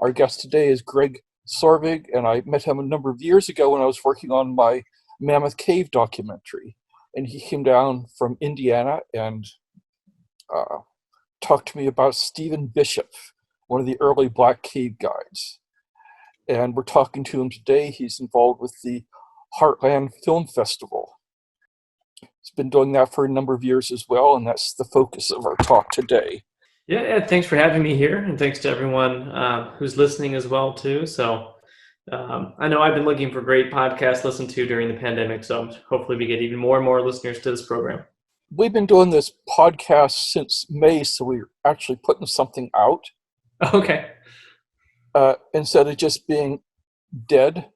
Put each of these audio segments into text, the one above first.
Our guest today is Greg Sorvig, and I met him a number of years ago when I was working on my Mammoth Cave documentary. And he came down from Indiana and talked to me about Stephen Bishop, one of the early Black Cave guides. And we're talking to him today. He's involved with the Heartland Film Festival. He's been doing that for a number of years as well, and that's the focus of our talk today. Yeah, thanks for having me here, and thanks to everyone who's listening as well, too. So I know I've been looking for great podcasts to listen to during the pandemic, so hopefully we get even more and more listeners to this program. We've been doing this podcast since May, so we're actually putting something out. Okay. Instead of just being dead.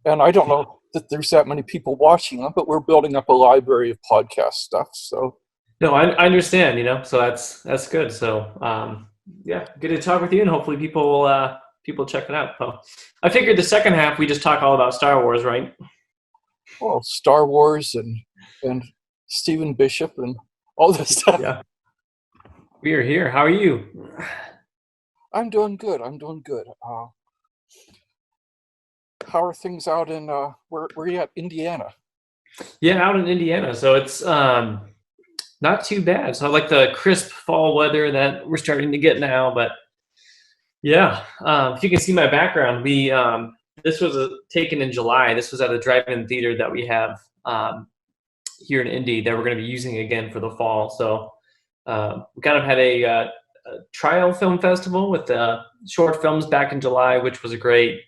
And I don't know that there's that many people watching them, but we're building up a library of podcast stuff. So no, I understand, so that's good. So yeah, good to talk with you, and hopefully people check it out. So I figured the second half we just talk all about Star Wars, right? Well, Star Wars and Stephen Bishop and all this stuff. Yeah. We are here. How are you? I'm doing good. How are things out in where are you at? Indiana? Yeah, out in Indiana. So it's not too bad. So I like the crisp fall weather that we're starting to get now. But yeah, if you can see my background, we this was taken in July. This was at a drive-in theater that we have here in Indy that we're going to be using again for the fall. So we kind of had a trial film festival with short films back in July, which was a great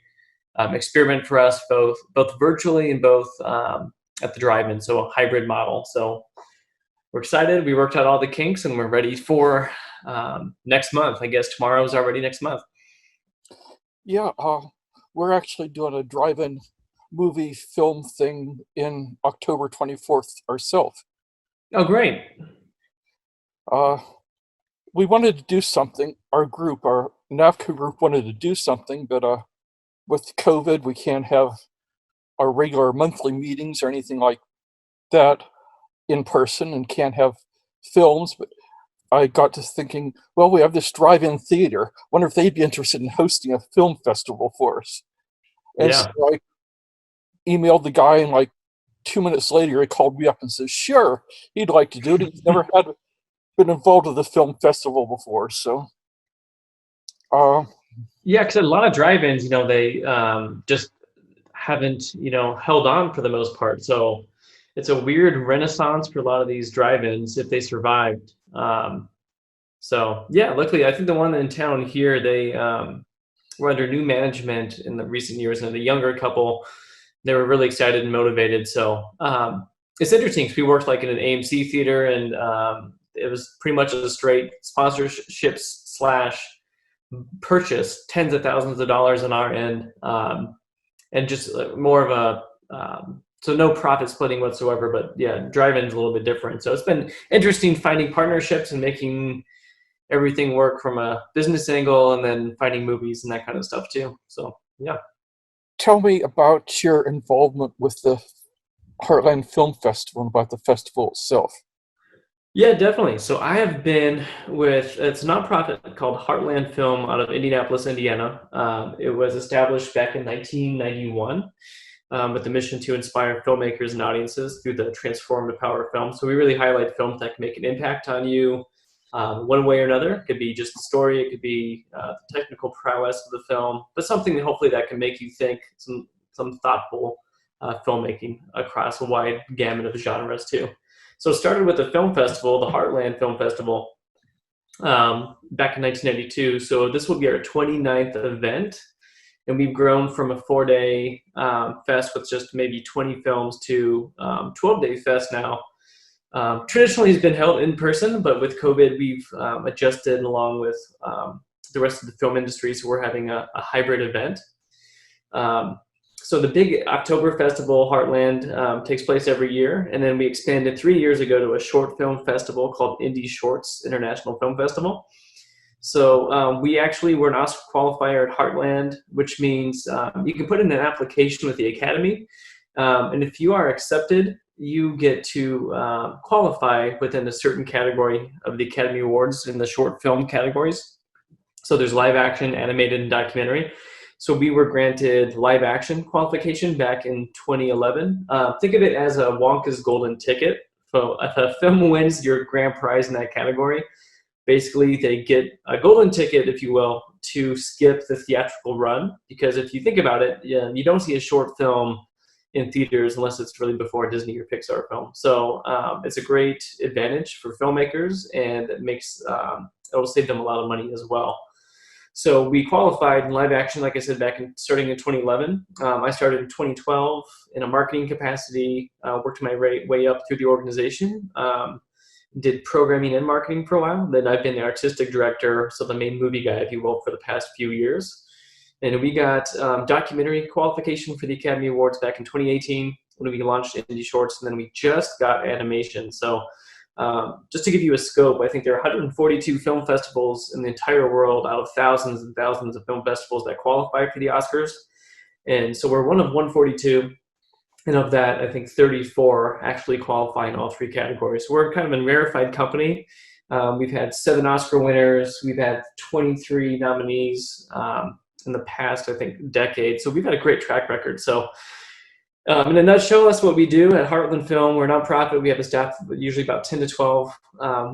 experiment for us, both virtually and both at the drive-in, so a hybrid model. So we're excited. We worked out all the kinks, and we're ready for next month. I guess tomorrow is already next month. Yeah, we're actually doing a drive-in movie film thing in October 24th ourselves. Oh, great. We wanted to do something. Our NAVCO group wanted to do something, but with COVID, we can't have our regular monthly meetings or anything like that in person, and can't have films. But I got to thinking, well, we have this drive-in theater. Wonder if they'd be interested in hosting a film festival for us. And Yeah. so I emailed the guy, and like 2 minutes later, he called me up and said, sure, he'd like to do it. He's never been involved with the film festival before, so yeah, because a lot of drive-ins, they just haven't held on for the most part. So it's a weird renaissance for a lot of these drive-ins if they survived. So yeah, luckily I think the one in town here, they were under new management in the recent years, and the younger couple, they were really excited and motivated. So it's interesting because we worked like in an AMC theater, and it was pretty much a straight sponsorships purchase, tens of thousands of dollars on our end, and just more of a so no profit splitting whatsoever. But yeah, drive-in's a little bit different. So it's been interesting finding partnerships and making everything work from a business angle, and then finding movies and that kind of stuff too. So yeah. Tell me about your involvement with the Heartland Film Festival and about the festival itself. Yeah, definitely. So I have been it's a nonprofit called Heartland Film out of Indianapolis, Indiana. It was established back in 1991 with the mission to inspire filmmakers and audiences through the transformative power of film. So we really highlight films that can make an impact on you one way or another. It could be just the story. It could be the technical prowess of the film, but something hopefully that can make you think, some thoughtful filmmaking across a wide gamut of genres too. So it started with the film festival, the Heartland Film Festival, back in 1992. So this will be our 29th event, and we've grown from a 4-day fest with just maybe 20 films to 12-day fest now. Traditionally, it's been held in person, but with COVID, we've adjusted along with the rest of the film industry. So we're having a hybrid event. So the big October festival, Heartland, takes place every year. And then we expanded 3 years ago to a short film festival called Indie Shorts International Film Festival. So we actually were an Oscar qualifier at Heartland, which means you can put in an application with the Academy. And if you are accepted, you get to qualify within a certain category of the Academy Awards in the short film categories. So there's live action, animated, and documentary. So we were granted live action qualification back in 2011. Think of it as a Wonka's golden ticket. So if a film wins your grand prize in that category, basically they get a golden ticket, if you will, to skip the theatrical run. Because if you think about it, you don't see a short film in theaters unless it's really before a Disney or Pixar film. So it's a great advantage for filmmakers, and it will save them a lot of money as well. So we qualified in live action, like I said, starting in 2011. I started in 2012 in a marketing capacity, worked my way up through the organization, did programming and marketing for a while. Then I've been the artistic director, so the main movie guy, if you will, for the past few years. And we got documentary qualification for the Academy Awards back in 2018 when we launched Indie Shorts, and then we just got animation. So just to give you a scope, I think there are 142 film festivals in the entire world out of thousands and thousands of film festivals that qualify for the Oscars. And so we're one of 142. And of that, I think 34 actually qualify in all three categories. So we're kind of a rarefied company. We've had 7 Oscar winners. We've had 23 nominees in the past, I think, decade. So we've had a great track record. So in a nutshell, that's what we do at Heartland Film. We're a nonprofit. We have a staff of usually about 10 to 12.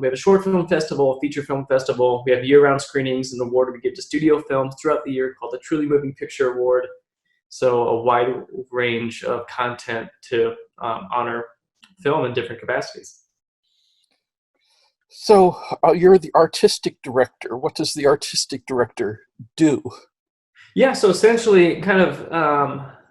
We have a short film festival, a feature film festival. We have year-round screenings, and an award we give to studio films throughout the year called the Truly Moving Picture Award. So a wide range of content to honor film in different capacities. So you're the artistic director. What does the artistic director do? Yeah, so essentially kind of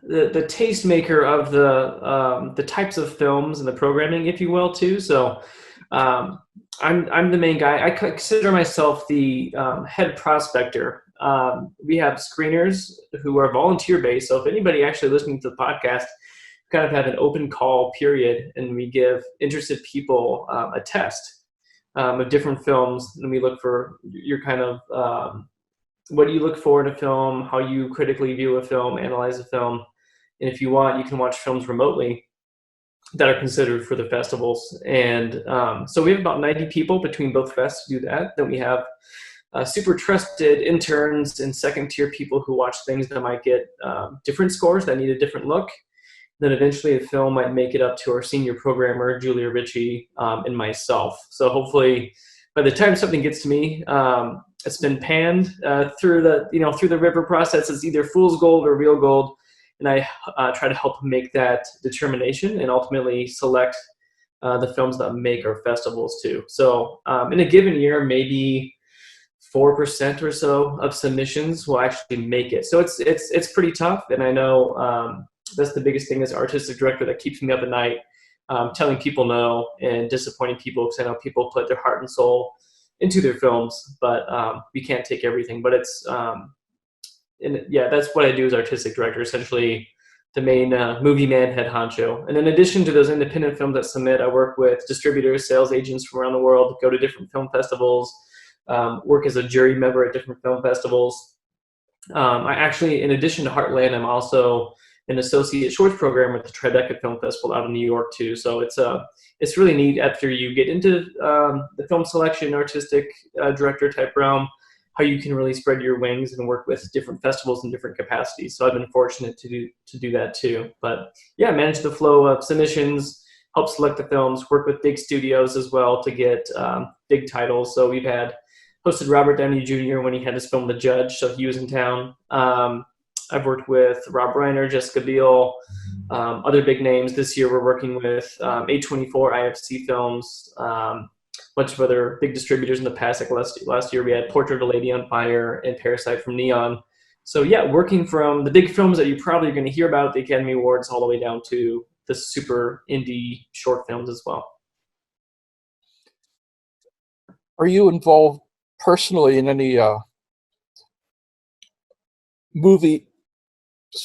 the tastemaker of the types of films and the programming, if you will, too. So I'm the main guy. I consider myself the head prospector. We have screeners who are volunteer-based. So if anybody actually listening to the podcast, kind of have an open call period, and we give interested people a test of different films, and we look for your kind of what do you look for in a film, how you critically view a film, analyze a film, and if you want, you can watch films remotely that are considered for the festivals. And so we have about 90 people between both fests to do that. Then we have super trusted interns and second-tier people who watch things that might get different scores, that need a different look. Then eventually a film might make it up to our senior programmer, Julia Ritchie, and myself. So hopefully by the time something gets to me, it's been panned through the river process. It's either fool's gold or real gold. And I try to help make that determination and ultimately select the films that make our festivals too. So in a given year, maybe 4% or so of submissions will actually make it. So it's pretty tough. And I know that's the biggest thing as artistic director that keeps me up at night, telling people no and disappointing people, because I know people put their heart and soul into their films, but we can't take everything. But it's that's what I do as artistic director, essentially the main movie man, head honcho. And in addition to those independent films that submit, I work with distributors, sales agents from around the world, go to different film festivals, work as a jury member at different film festivals. I actually, in addition to Heartland, I'm also an associate shorts programmer at the Tribeca Film Festival out in New York too. So it's really neat after you get into the film selection, artistic director type realm, how you can really spread your wings and work with different festivals in different capacities. So I've been fortunate to do that too. But yeah, manage the flow of submissions, help select the films, work with big studios as well to get big titles. So we've hosted Robert Downey Jr. when he had his film The Judge, so he was in town. I've worked with Rob Reiner, Jessica Biel, other big names. This year we're working with A24, IFC Films, bunch of other big distributors in the past. Like last year we had Portrait of a Lady on Fire and Parasite from Neon. So yeah, working from the big films that you probably are going to hear about at the Academy Awards all the way down to the super indie short films as well. Are you involved personally in any movie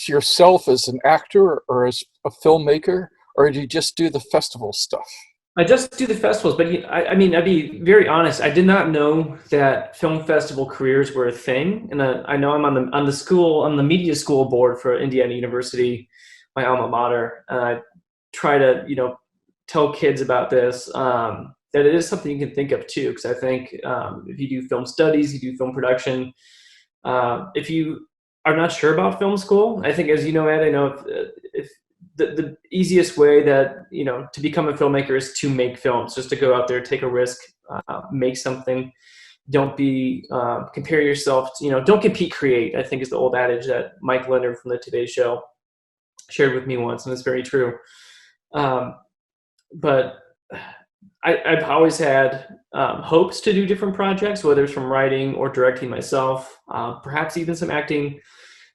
yourself as an actor or as a filmmaker, or do you just do the festival stuff? I just do the festivals, but I mean, I'd be very honest. I did not know that film festival careers were a thing, and I know I'm on the media school board for Indiana University, my alma mater. And I try to tell kids about this. That that it is something you can think of too. Because I think if you do film studies, you do film production, if you are not sure about film school, I think, as you know, Ed, I know if the easiest way that, to become a filmmaker is to make films, just to go out there, take a risk, make something. Don't be compare yourself to, don't compete, create, I think, is the old adage that Mike Leonard from the Today Show shared with me once, and it's very true. But I've always had hopes to do different projects, whether it's from writing or directing myself, perhaps even some acting.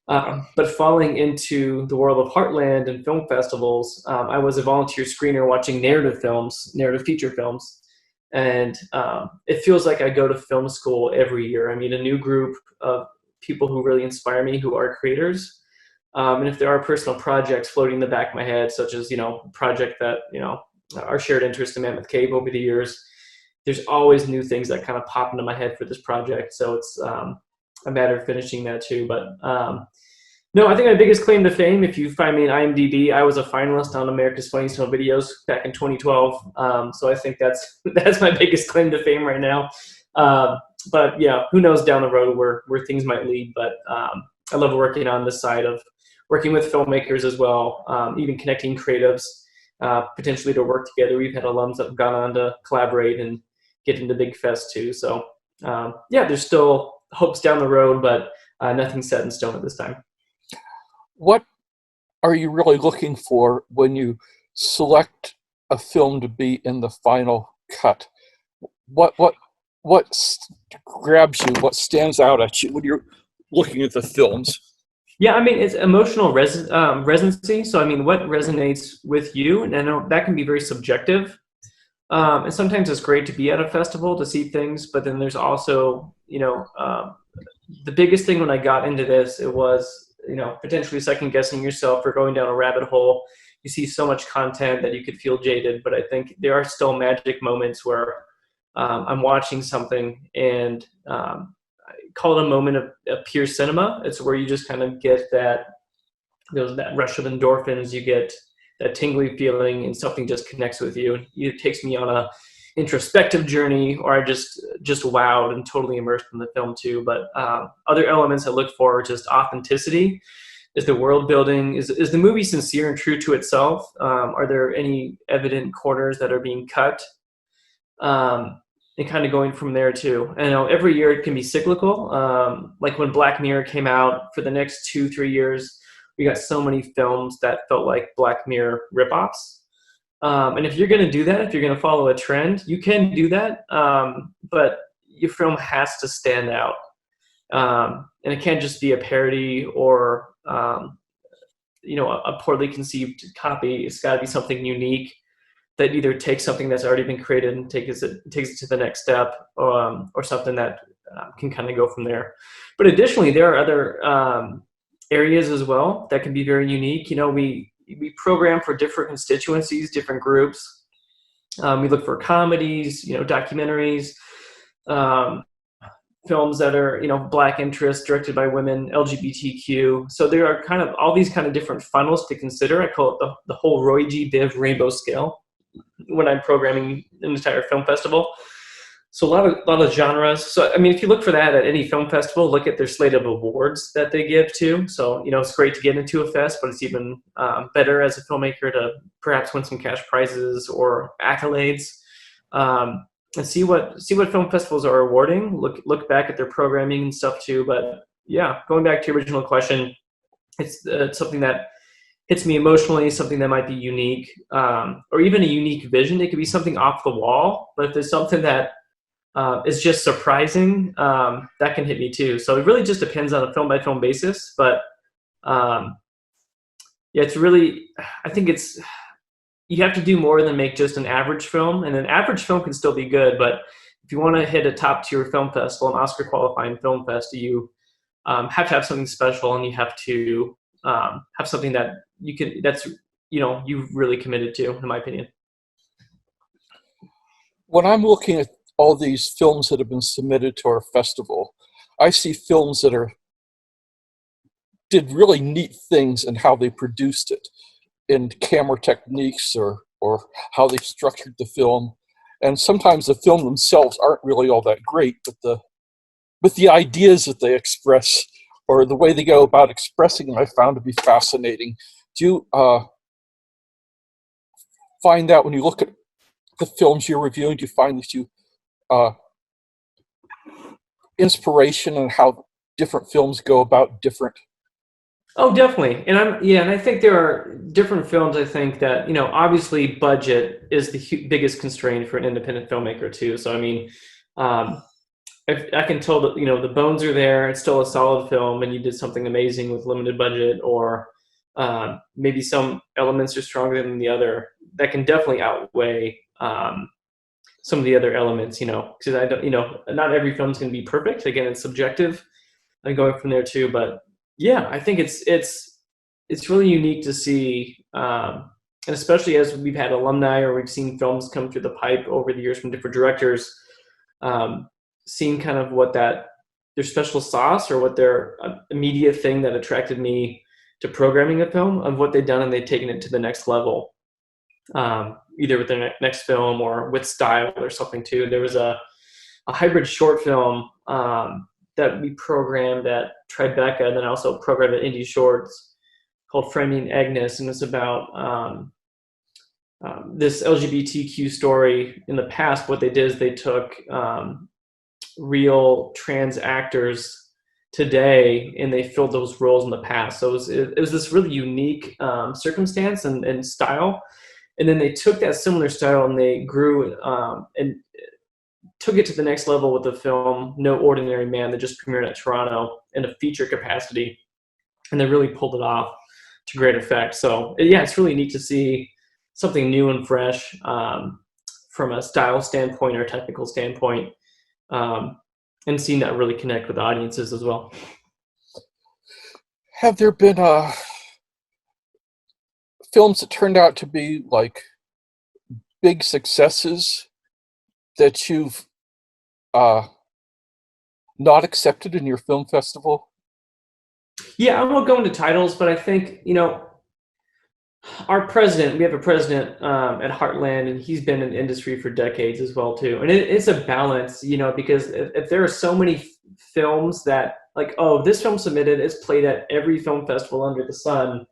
But falling into the world of Heartland and film festivals, I was a volunteer screener watching narrative feature films. And it feels like I go to film school every year. I meet a new group of people who really inspire me, who are creators. And if there are personal projects floating in the back of my head, such as, a project that, our shared interest in Mammoth Cave over the years, there's always new things that kind of pop into my head for this project. So it's a matter of finishing that too. But no, I think my biggest claim to fame, if you find me in IMDb, I was a finalist on America's Funniest Home Videos back in 2012. So I think that's my biggest claim to fame right now. But yeah, who knows down the road where things might lead. But I love working on this side of working with filmmakers as well, even connecting creatives, potentially to work together. We've had alums that have gone on to collaborate and get into Big Fest too. So yeah, there's still hopes down the road, but nothing's set in stone at this time. What are you really looking for when you select a film to be in the final cut? What grabs you? What stands out at you when you're looking at the films? Yeah, I mean, it's emotional residency. So, I mean, what resonates with you? And I know that can be very subjective. And sometimes it's great to be at a festival to see things, but then there's also, the biggest thing when I got into this, it was, potentially second guessing yourself or going down a rabbit hole. You see so much content that you could feel jaded, but I think there are still magic moments where I'm watching something and I call it a moment of pure cinema. It's where you just kind of get that rush of endorphins, you get that tingly feeling, and something just connects with you. It takes me on a introspective journey, or I just wowed and totally immersed in the film too. But other elements I look for are just authenticity. Is the world building, is the movie sincere and true to itself? Are there any evident corners that are being cut? And kind of going from there too. And every year it can be cyclical. Like when Black Mirror came out, for the next 2-3 years, we got so many films that felt like Black Mirror ripoffs. And if you're going to do that, if you're going to follow a trend, you can do that. But your film has to stand out. And it can't just be a parody or, a poorly conceived copy. It's got to be something unique that either takes something that's already been created and takes it to the next step, or something that can kind of go from there. But additionally, there are other areas as well that can be very unique. We program for different constituencies, different groups. We look for comedies, documentaries, films that are, Black interest, directed by women, LGBTQ. So there are kind of all these kind of different funnels to consider. I call it the whole Roy G. Biv rainbow scale when I'm programming an entire film festival. So a lot of genres. So, I mean, if you look for that at any film festival, look at their slate of awards that they give too. So, it's great to get into a fest, but it's even better as a filmmaker to perhaps win some cash prizes or accolades, and see what film festivals are awarding. Look back at their programming and stuff too. But yeah, going back to your original question, it's something that hits me emotionally, something that might be unique, or even a unique vision. It could be something off the wall, but if there's something that is just surprising, that can hit me too. So it really just depends on a film by film basis. But yeah, it's really, I think you have to do more than make just an average film. And an average film can still be good, but if you want to hit a top tier film festival, an Oscar qualifying film fest, you have to have something special, and you have to have something that you've really committed to, in my opinion. When I'm looking at all these films that have been submitted to our festival, I see films that did really neat things in how they produced it, in camera techniques or how they structured the film. and sometimes the film themselves aren't really all that great, but the ideas that they express or the way they go about expressing them, I found to be fascinating. Do you find that when you look at the films you're reviewing, do you find that you uh, inspiration and how different films go about different? Oh, definitely. And I think there are different films. I think that, obviously budget is the biggest constraint for an independent filmmaker too. So, I mean, um, if I can tell that, the bones are there, it's still a solid film and you did something amazing with limited budget, or maybe some elements are stronger than the other, that can definitely outweigh some of the other elements, because I don't, not every film's going to be perfect. Again, it's subjective and going from there too. But yeah, I think it's really unique to see, and especially as we've had alumni or we've seen films come through the pipe over the years from different directors, seeing kind of what their special sauce or what their immediate thing that attracted me to programming a film, of what they've done and they've taken it to the next level, either with their next film or with style or something too. There was a hybrid short film that we programmed at Tribeca, and then also programmed at Indie Shorts, called Framing Agnes, and it's about this LGBTQ story. In the past, what they did is they took real trans actors today and they filled those roles in the past. So it was this really unique circumstance and style. And then they took that similar style and they grew and took it to the next level with the film No Ordinary Man that just premiered at Toronto in a feature capacity. And they really pulled it off to great effect. So yeah, it's really neat to see something new and fresh from a style standpoint or technical standpoint, and seeing that really connect with audiences as well. Have there been films that turned out to be like big successes that you've not accepted in your film festival? Yeah, I won't go into titles, but I think, our president, we have a president at Heartland, and he's been in the industry for decades as well too. And it's a balance, because if there are so many films that, like, oh, this film submitted, it's played at every film festival under the sun,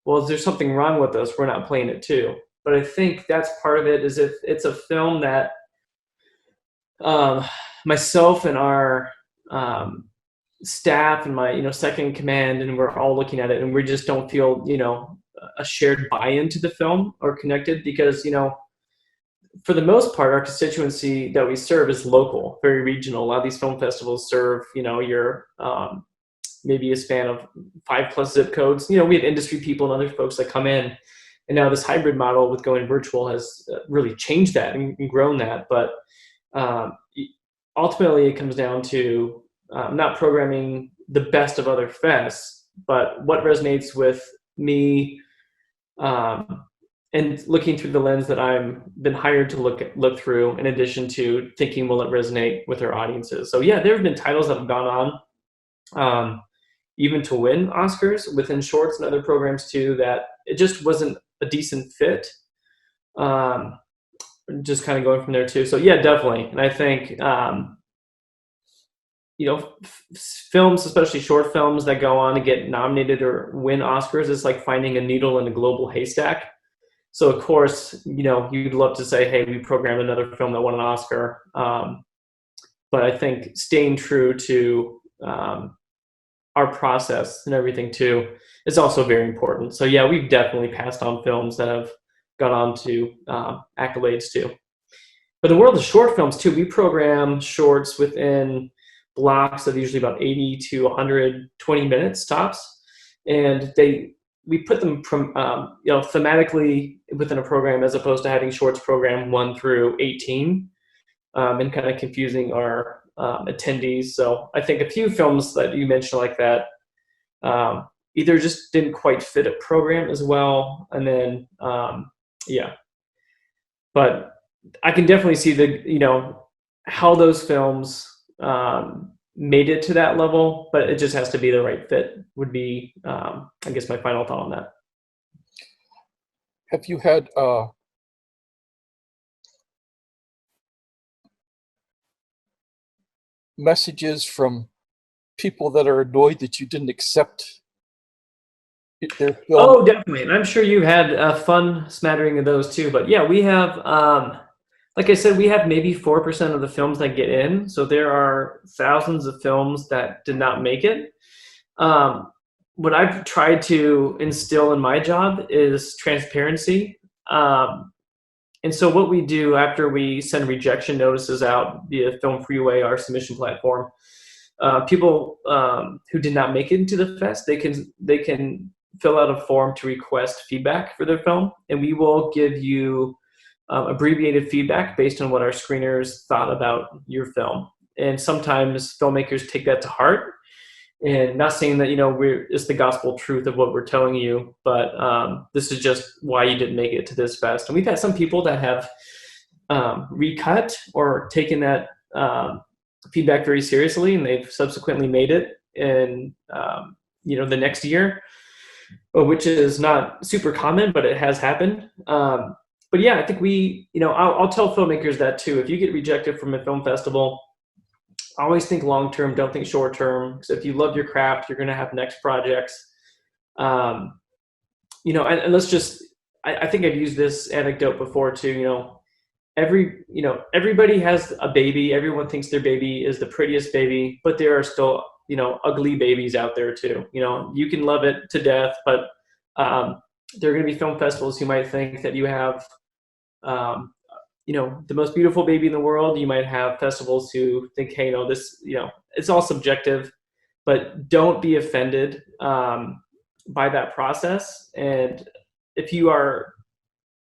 well, is there something wrong with us? We're not playing it too. But I think that's part of it, is if it's a film that myself and our staff and my second in command, and we're all looking at it and we just don't feel a shared buy-in to the film or connected, because for the most part our constituency that we serve is local, very regional. A lot of these film festivals serve your maybe a span of 5+ zip codes. We have industry people and other folks that come in, and now this hybrid model with going virtual has really changed that and grown that. But ultimately it comes down to not programming the best of other fests, but what resonates with me, and looking through the lens that I've been hired to look through, in addition to thinking, will it resonate with our audiences? So yeah, there have been titles that have gone on, even to win Oscars within shorts and other programs too, that it just wasn't a decent fit. Just kind of going from there too. So yeah, definitely. And I think, films, especially short films that go on to get nominated or win Oscars, is like finding a needle in a global haystack. So of course, you'd love to say, hey, we programmed another film that won an Oscar. But I think staying true to our process and everything too is also very important. So yeah, we've definitely passed on films that have gone on to accolades too. But in the world of short films too, we program shorts within blocks of usually about 80 to 120 minutes tops, and we put them from thematically within a program, as opposed to having shorts program 1 through 18, and kind of confusing our attendees. So I think a few films that you mentioned like that either just didn't quite fit a program as well, and then yeah. But I can definitely see how those films made it to that level, but it just has to be the right fit, would be, I guess, my final thought on that. Have you had messages from people that are annoyed that you didn't accept their film? Oh, definitely. And I'm sure you had a fun smattering of those too. But yeah, we have, like I said, we have maybe 4% of the films that get in. So there are thousands of films that did not make it. Um, what I've tried to instill in my job is transparency. And so what we do after we send rejection notices out via Film Freeway, our submission platform, people who did not make it into the fest, they can fill out a form to request feedback for their film, and we will give you abbreviated feedback based on what our screeners thought about your film. And sometimes filmmakers take that to heart. And not saying that it's the gospel truth of what we're telling you, but this is just why you didn't make it to this fest. And we've had some people that have recut or taken that feedback very seriously, and they've subsequently made it in the next year, which is not super common, but it has happened. But yeah, I think I'll tell filmmakers that too. If you get rejected from a film festival, always think long term, don't think short term. Because if you love your craft, you're going to have next projects. And let's just, I think I've used this anecdote before too. Everybody has a baby. Everyone thinks their baby is the prettiest baby, but there are still, ugly babies out there too. You can love it to death, but there are going to be film festivals who might think that you have, the most beautiful baby in the world. You might have festivals who think, hey, this, it's all subjective, but don't be offended by that process. And if you are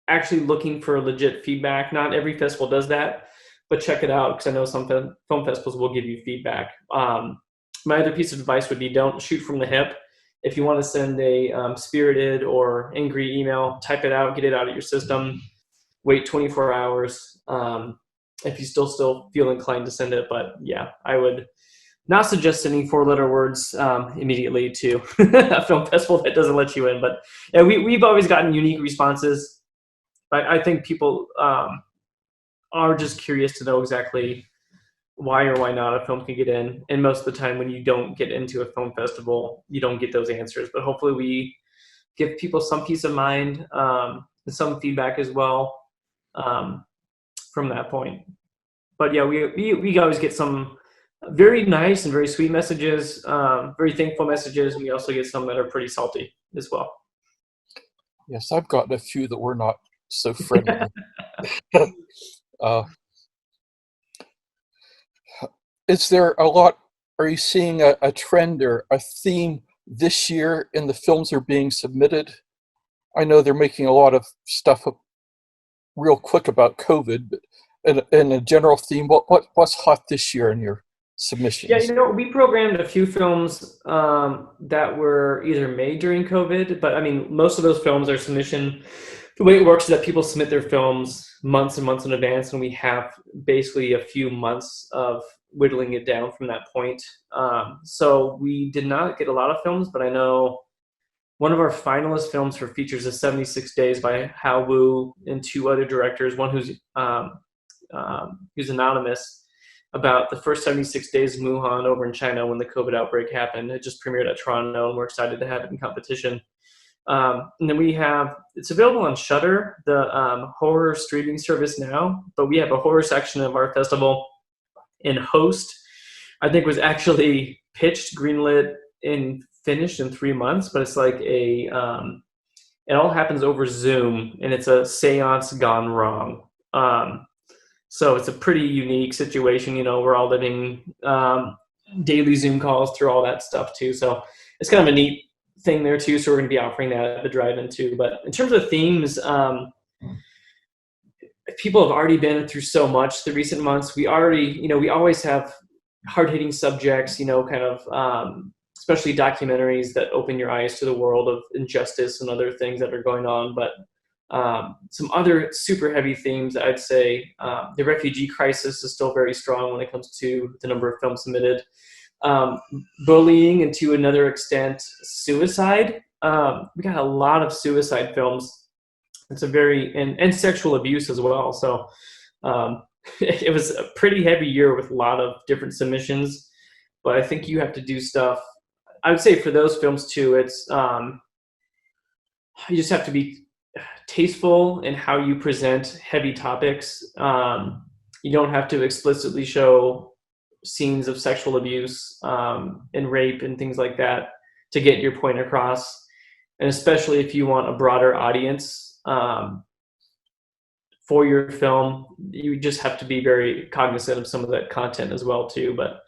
actually looking for legit feedback, not every festival does that, but check it out, because I know some film festivals will give you feedback. My other piece of advice would be, don't shoot from the hip. If you want to send a spirited or angry email, type it out, get it out of your system, wait 24 hours if you still feel inclined to send it. But yeah, I would not suggest sending 4-letter words immediately to a film festival that doesn't let you in. But yeah, we've always gotten unique responses. I think people are just curious to know exactly why or why not a film can get in. And most of the time when you don't get into a film festival, you don't get those answers. But hopefully we give people some peace of mind and some feedback as well from that point. But yeah, we always get some very nice and very sweet messages, very thankful messages. And we also get some that are pretty salty as well. Yes, I've gotten a few that were not so friendly. Is there are you seeing a trend or a theme this year in the films that are being submitted? I know they're making a lot of stuff up real quick about COVID, but in a general theme, what's hot this year in your submissions? Yeah, we programmed a few films that were either made during COVID, but I mean, most of those films are submission. The way it works is that people submit their films months and months in advance, and we have basically a few months of whittling it down from that point. So we did not get a lot of films, but I know one of our finalist films for features is 76 Days by Hao Wu and 2 other directors, one who's anonymous, about the first 76 days of Wuhan over in China when the COVID outbreak happened. It just premiered at Toronto, and we're excited to have it in competition. And then it's available on Shudder, the horror streaming service now, but we have a horror section of our festival. And Host, I think, was actually pitched, greenlit, and finished in 3 months, but it's like it all happens over Zoom, and it's a seance gone wrong. So it's a pretty unique situation. We're all living daily Zoom calls through all that stuff too. So it's kind of a neat thing there too. So we're going to be offering that at the drive-in too. But in terms of themes, people have already been through so much the recent months. We always have hard-hitting subjects, kind of, especially documentaries that open your eyes to the world of injustice and other things that are going on. But some other super heavy themes, I'd say the refugee crisis is still very strong when it comes to the number of films submitted. Bullying, and to another extent, suicide. We got a lot of suicide films. It's and sexual abuse as well. So kind it was a pretty heavy year with a lot of different submissions. But I think you have to do stuff. I would say for those films too, it's you just have to be tasteful in how you present heavy topics. You don't have to explicitly show scenes of sexual abuse and rape and things like that to get your point across. And especially if you want a broader audience for your film, you just have to be very cognizant of some of that content as well too. But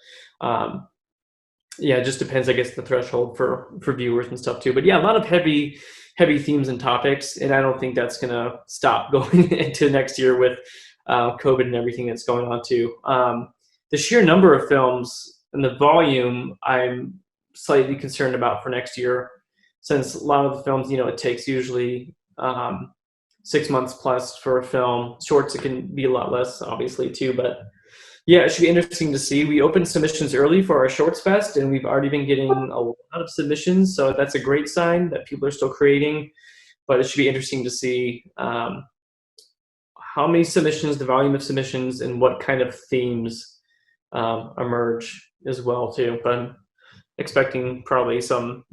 yeah, it just depends, I guess, the threshold for viewers and stuff too. But yeah, a lot of heavy themes and topics, and I don't think that's gonna stop going into next year with COVID and everything that's going on too. The sheer number of films and the volume, I'm slightly concerned about for next year, since a lot of the films, it takes usually 6 months plus for a film. Shorts, it can be a lot less, obviously, too. But yeah, it should be interesting to see. We opened submissions early for our Shorts Fest, and we've already been getting a lot of submissions. So that's a great sign that people are still creating. But it should be interesting to see how many submissions, the volume of submissions, and what kind of themes emerge as well, too. But I'm expecting probably some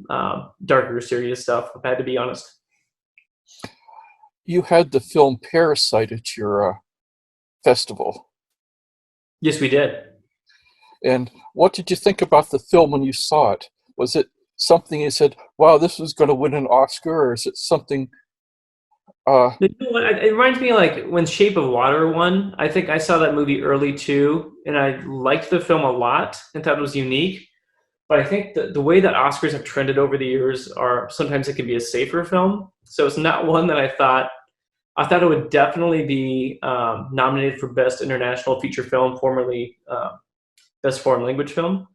darker, serious stuff, if I had to be honest. You had the film Parasite at your festival. Yes, we did. And what did you think about the film when you saw it? Was it something you said, wow, this was going to win an Oscar, or is it something... It reminds me like when Shape of Water won. I think I saw that movie early too, and I liked the film a lot and thought it was unique. But I think the way that Oscars have trended over the years are sometimes it can be a safer film. So it's not one that I thought it would definitely be nominated for Best International Feature Film, formerly Best Foreign Language Film.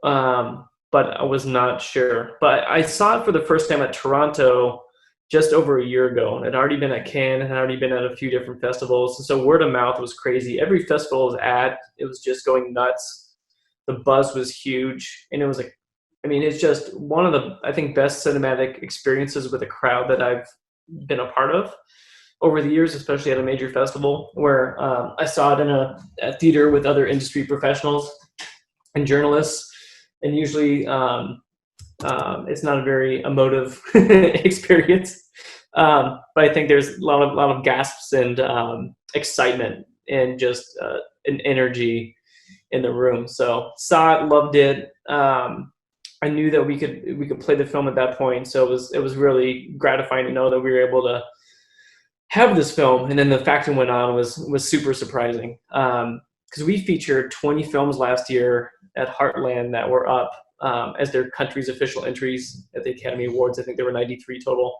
But I was not sure. But I saw it for the first time at Toronto just over a year ago. And I'd already been at Cannes, and I'd already been at a few different festivals. And so word of mouth was crazy. Every festival I was at, it was just going nuts. The buzz was huge. And it was like, I mean, it's just one of the, I think, best cinematic experiences with a crowd that I've been a part of over the years, especially at a major festival, where I saw it in a theater with other industry professionals and journalists. And usually it's not a very emotive experience. But I think there's a lot of gasps and excitement and just an energy in the room. So saw it, loved it. I knew that we could play the film at that point, so it was really gratifying to know that we were able to have this film. And then the fact it went on was super surprising, because we featured 20 films last year at Heartland that were up as their country's official entries at the Academy Awards. I think there were 93 total.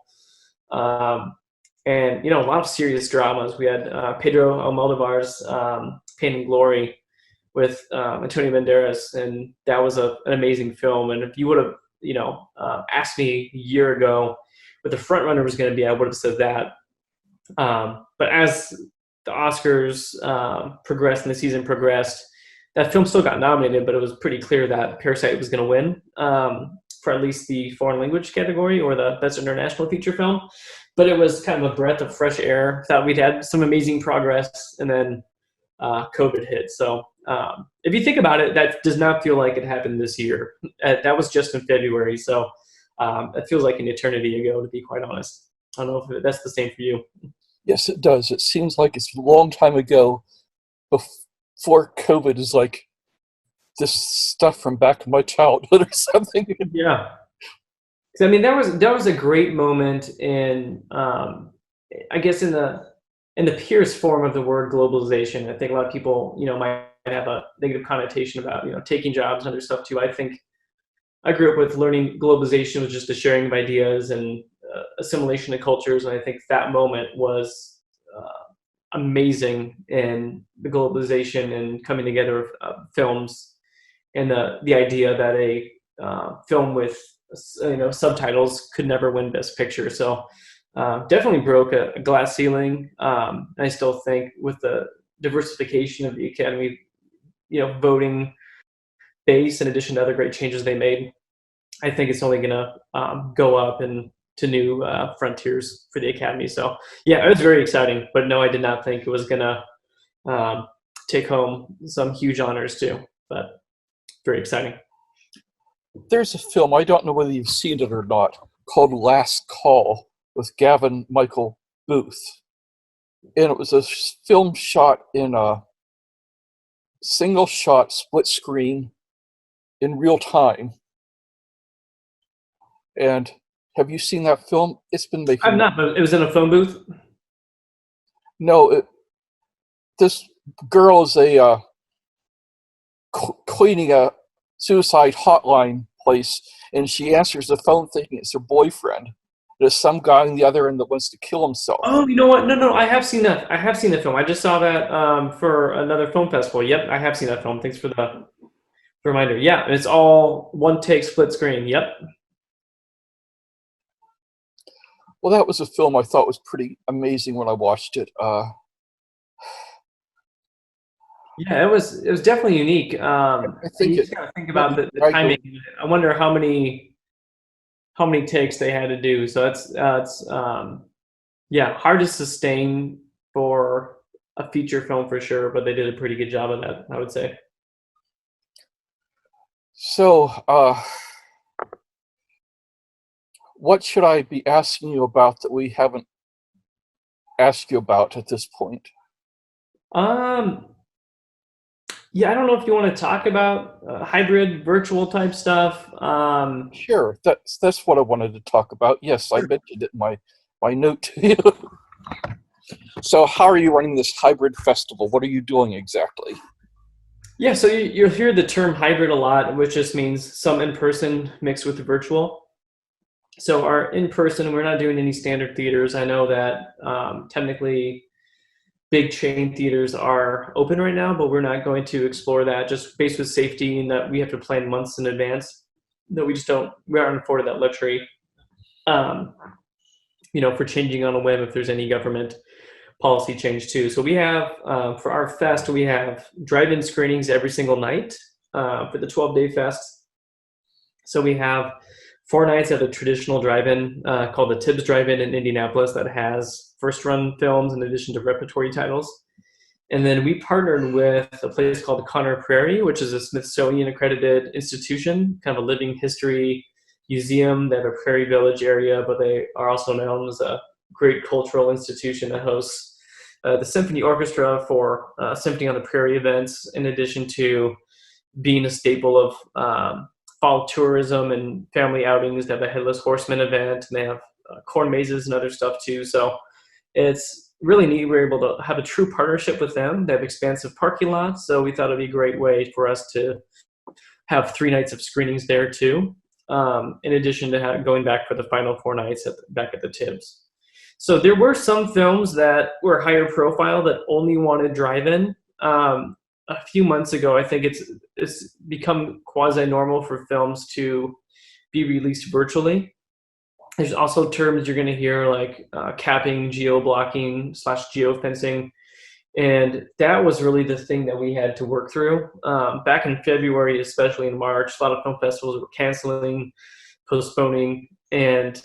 And a lot of serious dramas. We had Pedro Almodovar's Pain and Glory with Antonio Banderas, and that was an amazing film. And if you would have, asked me a year ago what the front runner was going to be, I would have said that. But as the Oscars progressed and the season progressed, that film still got nominated, but it was pretty clear that Parasite was going to win for at least the foreign language category or the best international feature film. But it was kind of a breath of fresh air. Thought we'd had some amazing progress, and then COVID hit. So if you think about it, that does not feel like it happened this year. That was just in February. So it feels like an eternity ago, to be quite honest. I don't know if that's the same for you. Yes, it does. It seems like it's a long time ago, before COVID is like this stuff from back in my childhood or something. Yeah. I mean, that was a great moment in, I guess, in the purest form of the word globalization. I think a lot of people, might have a negative connotation about, taking jobs and other stuff too. I think I grew up with learning globalization was just the sharing of ideas and assimilation of cultures. And I think that moment was amazing in the globalization and coming together of films, and the idea that a film with subtitles could never win Best Picture. So definitely broke a glass ceiling. I still think with the diversification of the Academy, voting base, in addition to other great changes they made, I think it's only going to go up and to new frontiers for the Academy. So yeah, it was very exciting. But no, I did not think it was going to take home some huge honors too. But very exciting. There's a film, I don't know whether you've seen it or not, called Last Call with Gavin Michael Booth. And it was a film shot in a single shot, split screen, in real time. And have you seen that film? It's been I've making. not, but it was in a phone booth. No, this girl is a cleaning a suicide hotline place, and she answers the phone thinking it's her boyfriend. There's some guy on the other end that wants to kill himself. Oh, you know what? No, no, I have seen that. I have seen the film. I just saw that for another film festival. Yep, I have seen that film. Thanks for the reminder. Yeah, it's all one take, split screen. Yep. Well, that was a film I thought was pretty amazing when I watched it. Yeah, it was definitely unique. I think You it just gotta think went about the right. timing. I wonder how many takes they had to do. So it's yeah, hard to sustain for a feature film for sure, but they did a pretty good job of that, I would say. So, what should I be asking you about that we haven't asked you about at this point? Um, yeah, I don't know if you want to talk about hybrid virtual type stuff. Sure, that's what I wanted to talk about. Yes, I mentioned it in my note to you. So, how are you running this hybrid festival? What are you doing exactly? Yeah, so you'll hear the term hybrid a lot, which just means some in person mixed with virtual. So our in person, we're not doing any standard theaters. I know that technically big chain theaters are open right now, but we're not going to explore that just based with safety and that we have to plan months in advance. That we aren't afforded that luxury. Um, for changing on a whim if there's any government policy change too. So we have for our fest, we have drive-in screenings every single night for the 12-day fest. So we have 4 nights at a traditional drive-in called the Tibbs Drive-In in Indianapolis that has first-run films in addition to repertory titles. And then we partnered with a place called Conner Prairie, which is a Smithsonian accredited institution, kind of a living history museum. They have a Prairie Village area, but they are also known as a great cultural institution that hosts the symphony orchestra for Symphony on the Prairie events, in addition to being a staple of fall tourism and family outings. They have a Headless Horseman event, and they have corn mazes and other stuff too. So it's really neat. We're able to have a true partnership with them. They have expansive parking lots, so we thought it'd be a great way for us to have 3 nights of screenings there too, in addition to going back for the final 4 nights back at the Tibbs. So there were some films that were higher profile that only wanted drive-in. A few months ago, I think it's become quasi-normal for films to be released virtually. There's also terms you're going to hear like capping, geo-blocking / geofencing. And that was really the thing that we had to work through. Back in February, especially in March, a lot of film festivals were canceling, postponing, and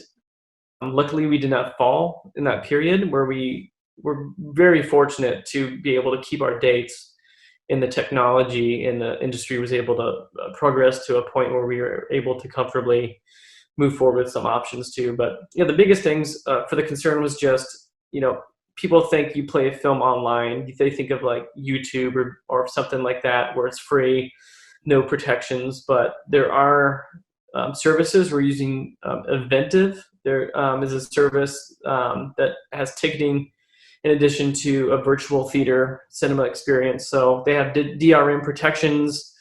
luckily we did not fall in that period where we were very fortunate to be able to keep our dates, and the technology in the industry was able to progress to a point where we were able to comfortably move forward with some options too. But the biggest things for the concern was just, people think you play a film online, they think of like YouTube or something like that where it's free, no protections. But there are services. We're using Eventive. There is a service that has ticketing in addition to a virtual theater cinema experience. So they have DRM protections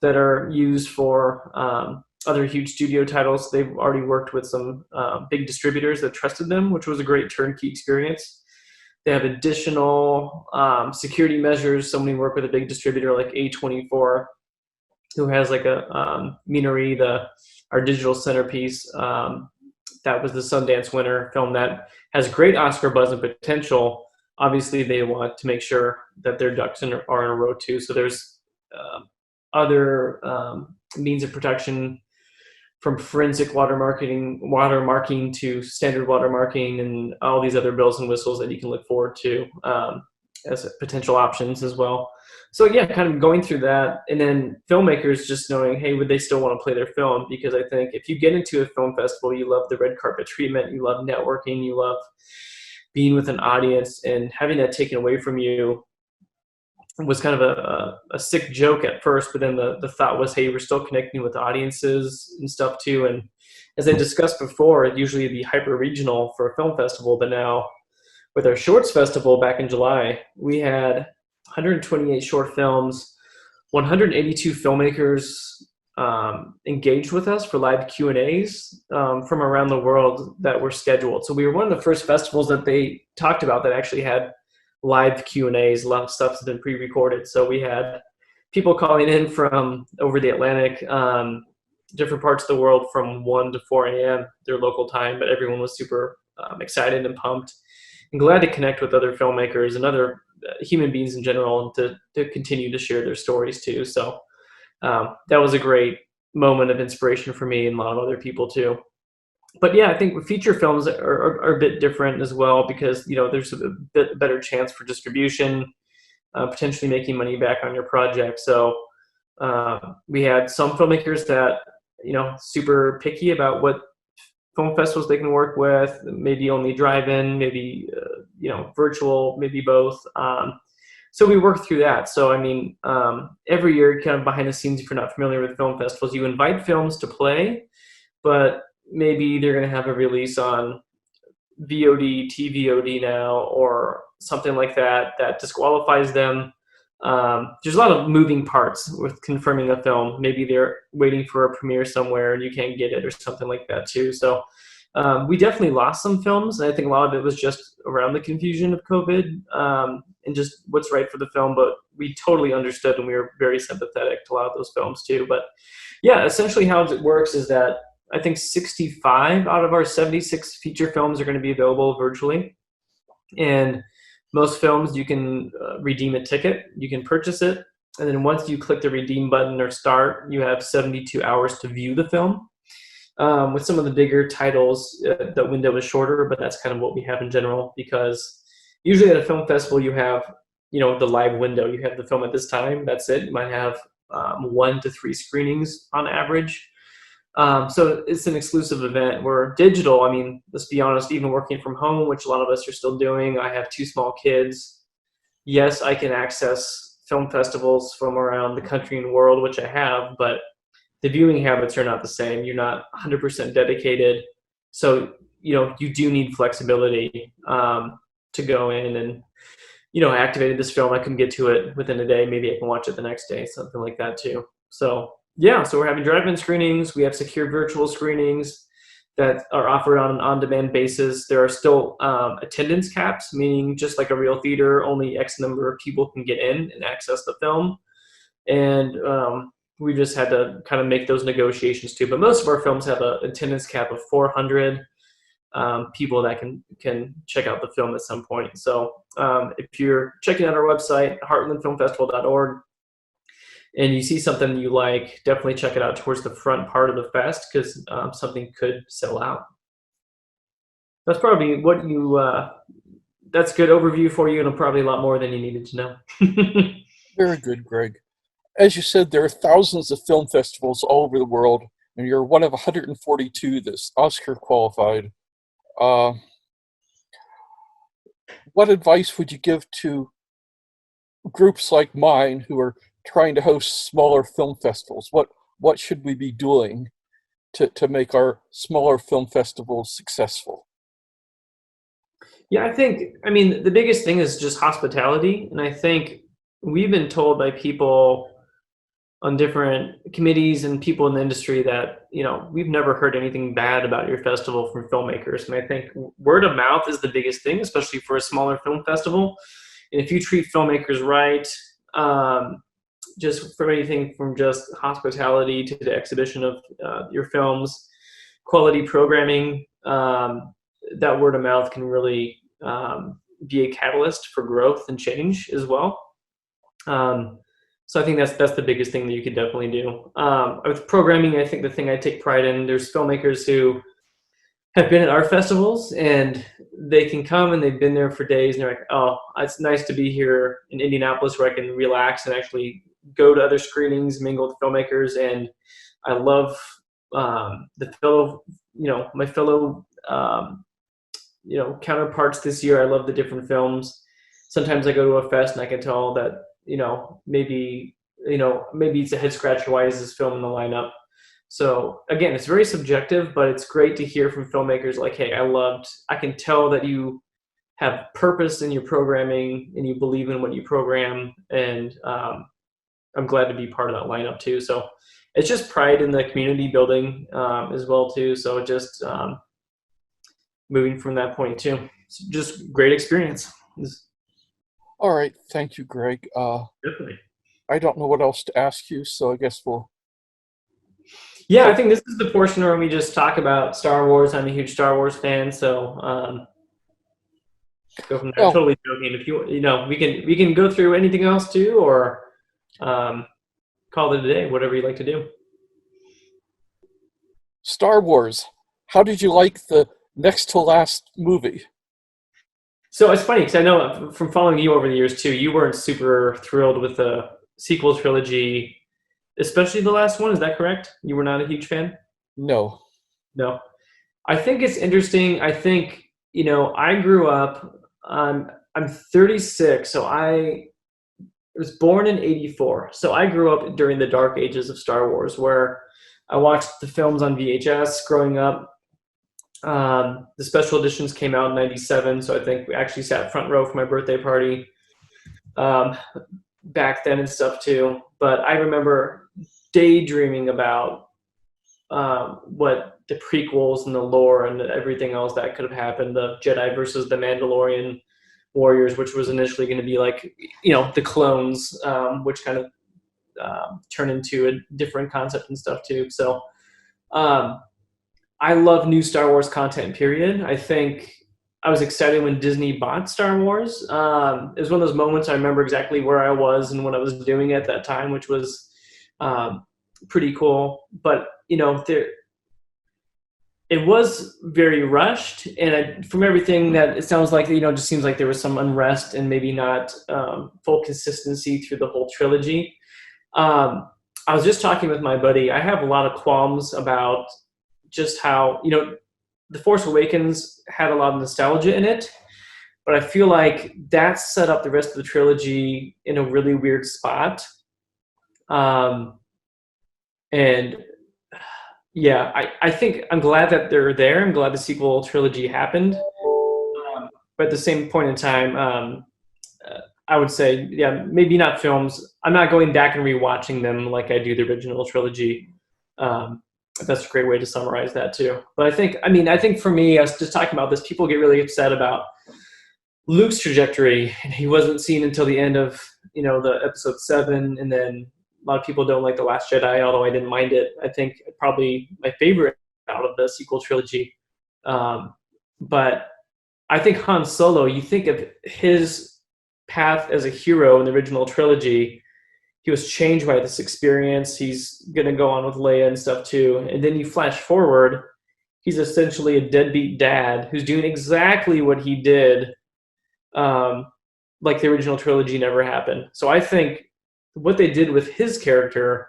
that are used for other huge studio titles. They've already worked with some big distributors that trusted them, which was a great turnkey experience. They have additional security measures. So when we work with a big distributor like A24, who has like a Minari, our digital centerpiece, that was the Sundance winner film that has great Oscar buzz and potential. Obviously, they want to make sure that their ducks are in a row too. So there's other means of protection, from forensic watermarking to standard watermarking, and all these other bells and whistles that you can look forward to. as potential options as well. So yeah, kind of going through that, and then filmmakers just knowing, hey, would they still want to play their film? Because I think if you get into a film festival, you love the red carpet treatment, you love networking, you love being with an audience, and having that taken away from you was kind of a sick joke at first, but then the thought was, hey, we're still connecting with audiences and stuff too. And as I discussed before, usually it'd be hyper regional for a film festival, but now with our shorts festival back in July, we had 128 short films, 182 filmmakers engaged with us for live Q&As from around the world that were scheduled. So we were one of the first festivals that they talked about that actually had live Q&As. A lot of stuff has been pre-recorded. So we had people calling in from over the Atlantic, different parts of the world from 1 to 4 a.m. their local time, but everyone was super excited and pumped and glad to connect with other filmmakers and other human beings in general, and to continue to share their stories too. So that was a great moment of inspiration for me and a lot of other people too. But yeah, I think feature films are a bit different as well, because there's a bit better chance for distribution, potentially making money back on your project. So we had some filmmakers that super picky about what film festivals they can work with, maybe only drive-in, maybe virtual, maybe both. So we worked through that. So I mean, every year, kind of behind the scenes, if you're not familiar with film festivals, you invite films to play, but maybe they're going to have a release on VOD, TVOD now, or something like that disqualifies them. There's a lot of moving parts with confirming a film. Maybe they're waiting for a premiere somewhere and you can't get it, or something like that too. So we definitely lost some films, and I think a lot of it was just around the confusion of COVID and just what's right for the film. But we totally understood, and we were very sympathetic to a lot of those films too. But yeah, essentially how it works is that I think 65 out of our 76 feature films are going to be available virtually. And most films, you can redeem a ticket, you can purchase it, and then once you click the redeem button or start, you have 72 hours to view the film. With some of the bigger titles, the window is shorter, but that's kind of what we have in general, because usually at a film festival, you have the live window. You have the film at this time, that's it. You might have 1 to 3 screenings on average. So it's an exclusive event. Where digital, I mean, let's be honest, even working from home, which a lot of us are still doing, I have 2 small kids. Yes, I can access film festivals from around the country and world, which I have, but the viewing habits are not the same. You're not 100% dedicated. So, you do need flexibility to go in and, activated this film, I can get to it within a day. Maybe I can watch it the next day, something like that too. So yeah, so we're having drive-in screenings. We have secure virtual screenings that are offered on an on-demand basis. There are still attendance caps, meaning just like a real theater, only X number of people can get in and access the film. And we just had to kind of make those negotiations too. But most of our films have an attendance cap of 400 people that can check out the film at some point. So if you're checking out our website, heartlandfilmfestival.org, and you see something you like, definitely check it out towards the front part of the fest, because something could sell out. That's probably what that's a good overview for you, and probably a lot more than you needed to know. Very good, Greg. As you said, there are thousands of film festivals all over the world, and you're one of 142 that's Oscar qualified. What advice would you give to groups like mine who are trying to host smaller film festivals? What should we be doing to make our smaller film festivals successful? Yeah, I mean, the biggest thing is just hospitality. And I think we've been told by people on different committees and people in the industry that, we've never heard anything bad about your festival from filmmakers. And I think word of mouth is the biggest thing, especially for a smaller film festival. And if you treat filmmakers right, just from anything from just hospitality to the exhibition of your films, quality programming, that word of mouth can really be a catalyst for growth and change as well. So I think that's the biggest thing that you could definitely do. With programming, I think the thing I take pride in, there's filmmakers who have been at art festivals, and they can come and they've been there for days, and they're like, "Oh, it's nice to be here in Indianapolis where I can relax and actually go to other screenings, mingle with filmmakers." And I love the fellow, my fellow, counterparts this year. I love the different films. Sometimes I go to a fest and I can tell that maybe it's a head scratcher. Why is this film in the lineup? So again, it's very subjective, but it's great to hear from filmmakers like, hey, I can tell that you have purpose in your programming and you believe in what you program. And I'm glad to be part of that lineup too. So it's just pride in the community building as well too. So just moving from that point too. It's just great experience. All right, thank you, Greg. Definitely. I don't know what else to ask you, so I guess we'll. Yeah, I think this is the portion where we just talk about Star Wars. I'm a huge Star Wars fan, so go from there. Well, Totally joking. If we can go through anything else too, or call it a day. Whatever you like to do. Star Wars. How did you like the next to last movie? So it's funny because I know from following you over the years too, you weren't super thrilled with the sequel trilogy, especially the last one. Is that correct? You were not a huge fan? No. No. I think it's interesting. I think, I grew up, I'm 36, so I was born in 84. So I grew up during the dark ages of Star Wars where I watched the films on VHS growing up. The special editions came out in 97, so I think we actually sat front row for my birthday party back then and stuff too. But I remember daydreaming about what the prequels and the lore and everything else that could have happened, the Jedi versus the Mandalorian warriors, which was initially going to be like, the clones, which kind of turned into a different concept and stuff too. So I love new Star Wars content, period. I think I was excited when Disney bought Star Wars. It was one of those moments I remember exactly where I was and what I was doing at that time, which was pretty cool. But, it was very rushed. And from everything that it sounds like, it just seems like there was some unrest and maybe not full consistency through the whole trilogy. I was just talking with my buddy. I have a lot of qualms about just how, The Force Awakens had a lot of nostalgia in it, but I feel like that set up the rest of the trilogy in a really weird spot. And yeah, I think I'm glad that they're there. I'm glad the sequel trilogy happened. But at the same point in time, I would say, yeah, maybe not films. I'm not going back and rewatching them like I do the original trilogy. That's a great way to summarize that too. But I think for me, I was just talking about this, people get really upset about Luke's trajectory, and he wasn't seen until the end of, the episode 7, and then a lot of people don't like The Last Jedi, although I didn't mind it. I think probably my favorite out of the sequel trilogy. But I think Han Solo, you think of his path as a hero in the original trilogy, he was changed by this experience. He's going to go on with Leia and stuff too. And then you flash forward, he's essentially a deadbeat dad who's doing exactly what he did, like the original trilogy never happened. So I think what they did with his character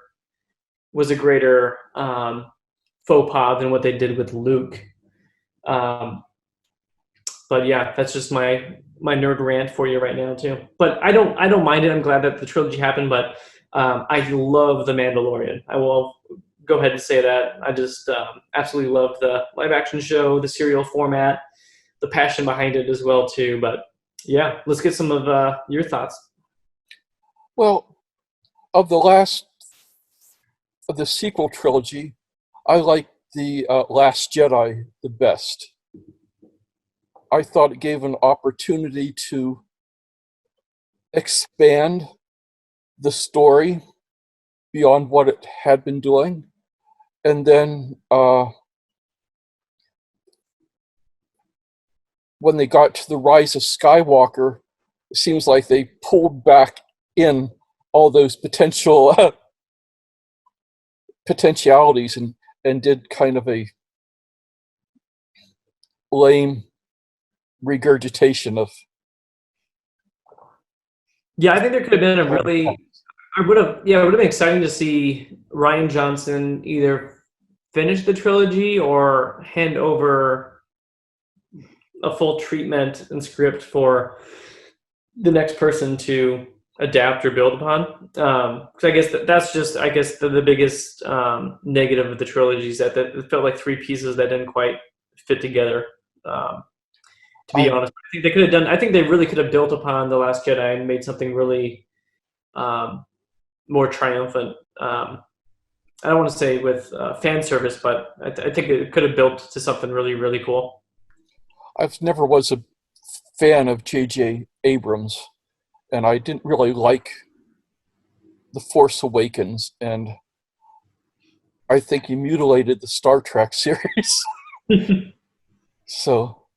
was a greater faux pas than what they did with Luke. But yeah, that's just my nerd rant for you right now too. But I don't mind it. I'm glad that the trilogy happened, but I love The Mandalorian. I will go ahead and say that. I just absolutely love the live action show, the serial format, the passion behind it as well too. But yeah, let's get some of your thoughts. Well, of the sequel trilogy, I like the Last Jedi the best. I thought it gave an opportunity to expand the story beyond what it had been doing. And then when they got to the Rise of Skywalker, it seems like they pulled back in all those potentialities and did kind of a lame regurgitation of. Yeah, I think there could have been a really. I would have. Yeah, it would have been exciting to see Ryan Johnson either finish the trilogy or hand over a full treatment and script for the next person to adapt or build upon. Because I guess that's just, I guess, the biggest negative of the trilogy is that it felt like three pieces that didn't quite fit together. To be honest, I think they could have done. I think they really could have built upon The Last Jedi and made something really more triumphant. I don't want to say with fan service, but I think it could have built to something really, really cool. I've never was a fan of J.J. Abrams, and I didn't really like The Force Awakens, and I think he mutilated the Star Trek series. So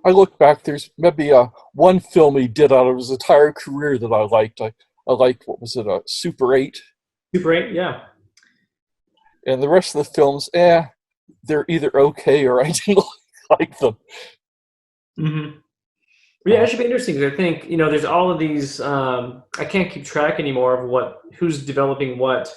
I look back, there's maybe one film he did out of his entire career that I liked. I liked, what was it, Super 8? Super 8, yeah. And the rest of the films, they're either okay or I didn't like them. Mm-hmm. Yeah, it should be interesting because I think, there's all of these. I can't keep track anymore of who's developing what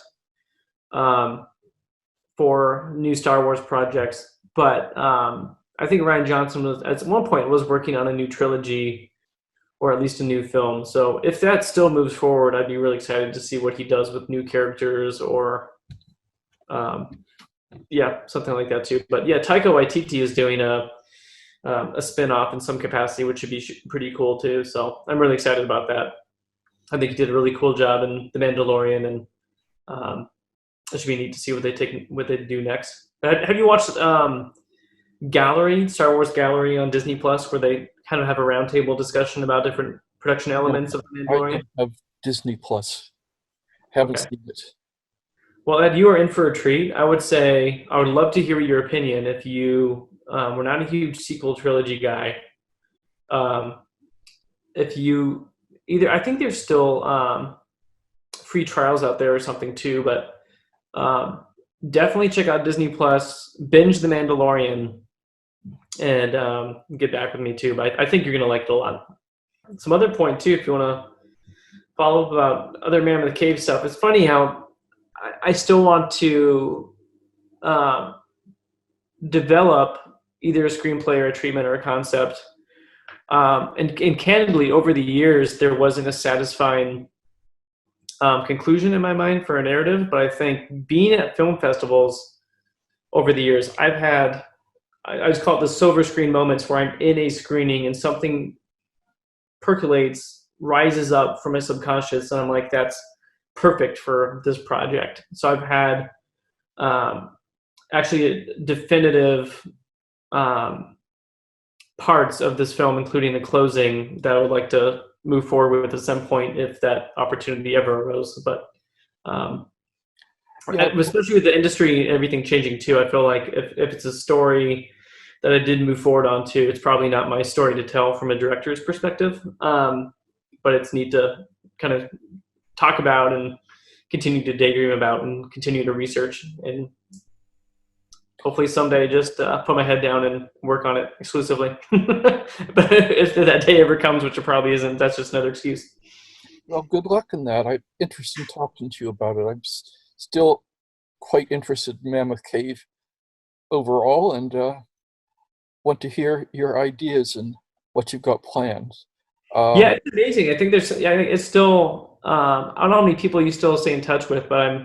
for new Star Wars projects. But I think Ryan Johnson was at one point was working on a new trilogy or at least a new film. So if that still moves forward, I'd be really excited to see what he does with new characters or something like that too. But yeah, Taika Waititi is doing a spin-off in some capacity, which should be pretty cool too. So I'm really excited about that. I think he did a really cool job in The Mandalorian, and it should be neat to see what they do next. Have you watched Star Wars Gallery on Disney Plus, where they kind of have a roundtable discussion about different production elements of The I Mandalorian? don't have Disney Plus. Haven't seen it. Well, Ed, you are in for a treat. I would say I would love to hear your opinion if you were not a huge sequel trilogy guy. If you I think there's still free trials out there or something too, but definitely check out Disney Plus, binge The Mandalorian, and get back with me too. But I think you're gonna like it a lot. Some other point too, if you want to follow up about other Man in the Cave stuff. It's funny how I still want to develop either a screenplay or a treatment or a concept. And candidly, over the years, there wasn't a satisfying conclusion in my mind for a narrative. But I think being at film festivals over the years, I've had, I just call it the silver screen moments where I'm in a screening and something percolates, rises up from my subconscious, and I'm like, that's perfect for this project. So I've had actually definitive parts of this film, including the closing, that I would like to move forward with at some point if that opportunity ever arose. But especially with the industry and everything changing too, I feel like if it's a story that I did move forward onto, it's probably not my story to tell from a director's perspective. But it's neat to kind of talk about and continue to daydream about and continue to research, and hopefully someday just put my head down and work on it exclusively. But if that day ever comes, which it probably isn't, that's just another excuse. Well, good luck in that. I'm interested in talking to you about it. I'm still quite interested in Mammoth Cave overall, and want to hear your ideas and what you've got planned. Yeah, it's amazing. I think it's still, I don't know how many people you still stay in touch with, but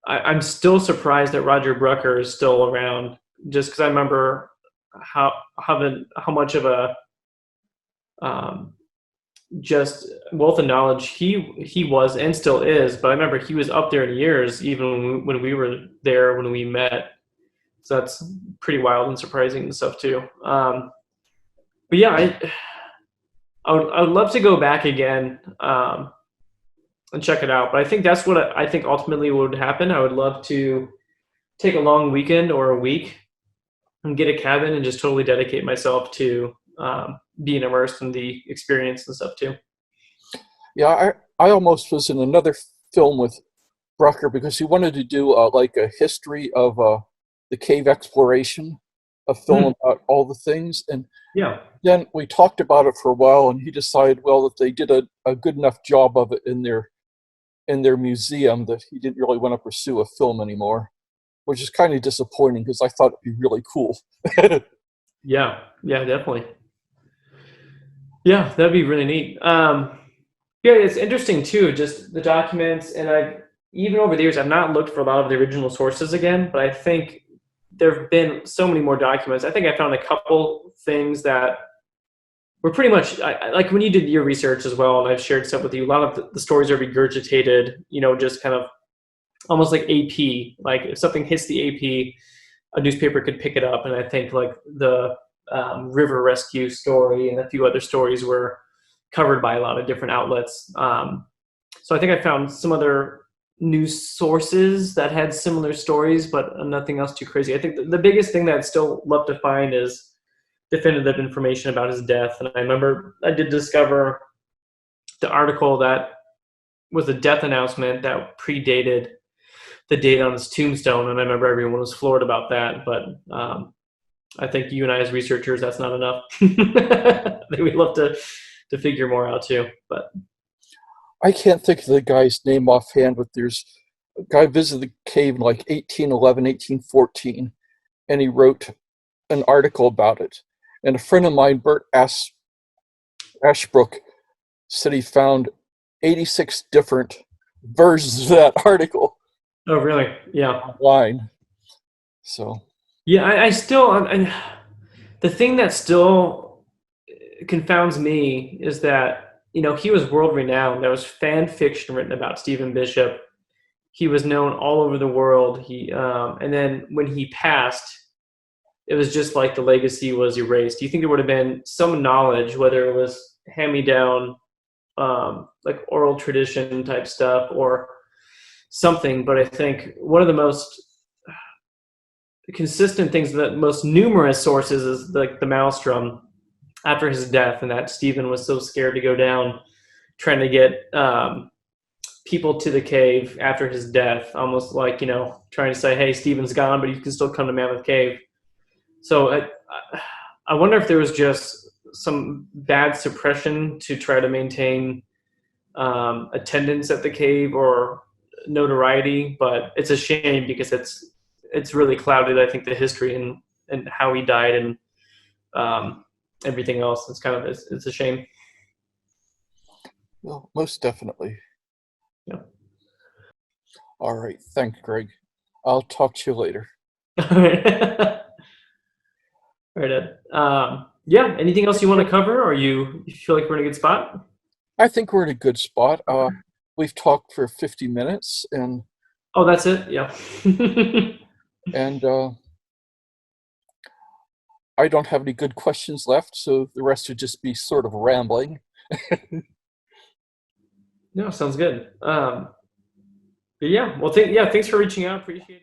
I'm still surprised that Roger Brucker is still around, just because I remember how much of a just wealth of knowledge he was and still is. But I remember he was up there in years, even when we were there when we met. So that's pretty wild and surprising and stuff too. But yeah, I would love to go back again and check it out. But I think that's what I think ultimately would happen. I would love to take a long weekend or a week and get a cabin and just totally dedicate myself to being immersed in the experience and stuff too. Yeah, I almost was in another film with Brucker because he wanted to do like a history of the cave exploration a film about all the things. And Yeah. then we talked about it for a while, and he decided, well, that they did a good enough job of it in their museum that he didn't really want to pursue a film anymore, which is kind of disappointing because I thought it'd be really cool. Yeah. Yeah, definitely. Yeah, that'd be really neat. Yeah, it's interesting too, just the documents, and I even over the years I've not looked for a lot of the original sources again, but I think there have been so many more documents. I think I found a couple things that were pretty much like when you did your research as well, and I've shared stuff with you. A lot of the stories are regurgitated, just kind of almost like AP. Like if something hits the AP, a newspaper could pick it up, and I think like the river rescue story and a few other stories were covered by a lot of different outlets. So I think I found some other news sources that had similar stories, but nothing else too crazy. I think the biggest thing that I'd still love to find is definitive information about his death. And I remember I did discover the article that was a death announcement that predated the date on his tombstone, and I remember everyone was floored about that. But I think you and I, as researchers, that's not enough. I think we'd love to figure more out too. But I can't think of the guy's name offhand, but there's a guy visited the cave in like 1811, 1814, and he wrote an article about it. And a friend of mine, Bert Ashbrook, said he found 86 different versions of that article oh, really? Yeah, online. So yeah. I still, and the thing that still confounds me is that he was world renowned. There was fan fiction written about Stephen Bishop. He was known all over the world. And then when he passed, it was just like the legacy was erased. Do you think there would have been some knowledge, whether it was hand me down, like oral tradition type stuff or something? But I think one of the most consistent things, the most numerous sources, is like the maelstrom after his death, and that Stephen was so scared to go down, trying to get people to the cave after his death, almost like trying to say, "Hey, Stephen's gone, but you can still come to Mammoth Cave." So I wonder if there was just some bad suppression to try to maintain attendance at the cave or notoriety, but it's a shame because it's really clouded, I think, the history and how he died and everything else. It's a shame. well, most definitely. Yeah. All right. Thanks, Greg. I'll talk to you later. All right. All right, Ed. Yeah. Anything else you want to cover, or you feel like we're in a good spot? I think we're in a good spot. We've talked for 50 minutes, and Oh, that's it. Yeah. and I don't have any good questions left, so the rest would just be sort of rambling. No, sounds good. But yeah. Well, thanks for reaching out. Appreciate it.